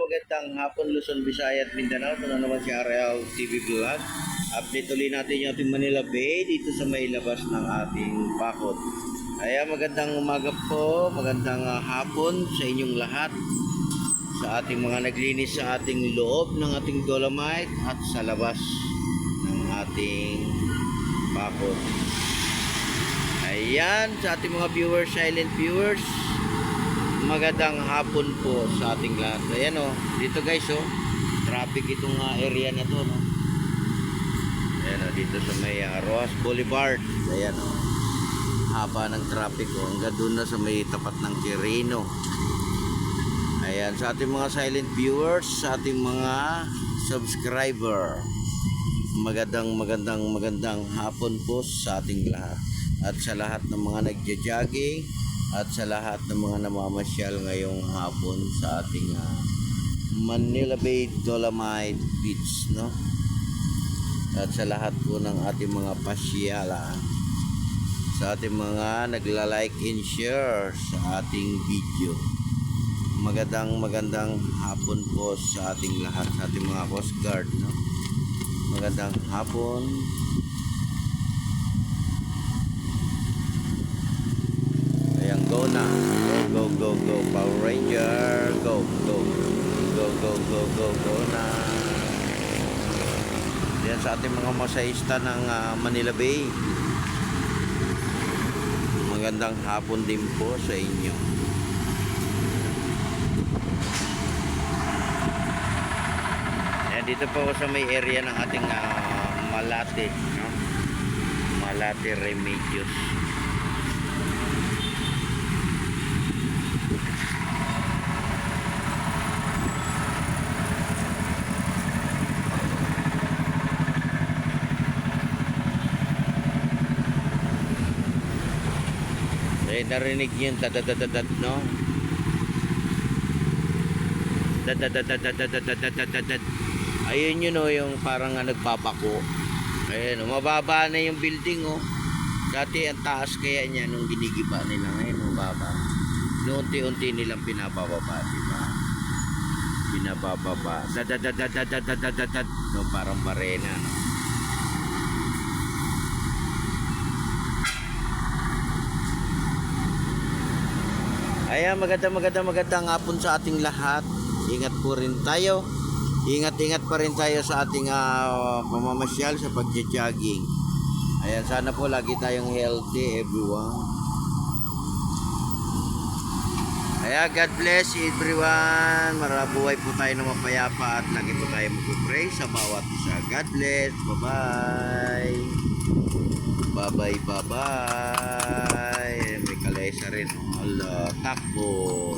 magandang hapon Luzon, Visayas at Mindanao. Ito na naman si Ariel TV Vlog. Update ulit natin yung ating Manila Bay dito sa may labas ng ating bakod. Kaya magandang umaga po, magandang hapon sa inyong lahat. Sa ating mga naglinis sa ating loob ng ating dolomite at sa labas ng ating bakod. Ayan, sa ating mga viewers, silent viewers, magandang hapon po sa ating lahat. Ayan o, dito guys o, traffic itong area na to, no? Ayan o, dito sa may Roas Boulevard. Ayan o, haba ng traffic o, hanggang doon na sa may tapat ng Quirino. Ayan, sa ating mga silent viewers, sa ating mga subscriber, magandang hapon po sa ating lahat. At sa lahat ng mga nagja-jogging at sa lahat ng mga namamasyal ngayong hapon sa ating Manila Bay Dolomite Beach, no? At sa lahat po ng ating mga pasyalan, sa ating mga nagla-like and share sa ating video. Magandang hapon po sa ating lahat, sa ating mga Coast Guard, no? Magandang hapon. Ayan, go na. Go Power Ranger. Go na. Ayan sa ating mga masahista ng Manila Bay. Magandang hapon din po sa inyo. Ayan, dito po sa may area ng ating Malate, no? Malate Remedios. Narinig niyo yung dadadadadat, no? Dadadadadadadadadadadad. Ayun yun, no, yung parang nagpapako. Ayun, mababa na yung building, oh. Dati ang taas kaya niya nung ginigiba nila. Ngayon, mababa. Unti-unti nilang pinabababa, diba? Pinabababa. Dadadadadadadadadad. No, parang barena, no? Ayan, magandang hapon sa ating lahat. Ingat po rin tayo. Ingat pa rin tayo sa ating pamamasyal sa pagja-jogging. Ayan, sana po lagi tayong healthy, everyone. Ayan, God bless everyone. Marabuhay po tayo ng mapayapa at lagi po tayo mag-pray sa bawat isa. God bless. Bye-bye. Bye-bye. May kalaysa rin. Allah, takbo.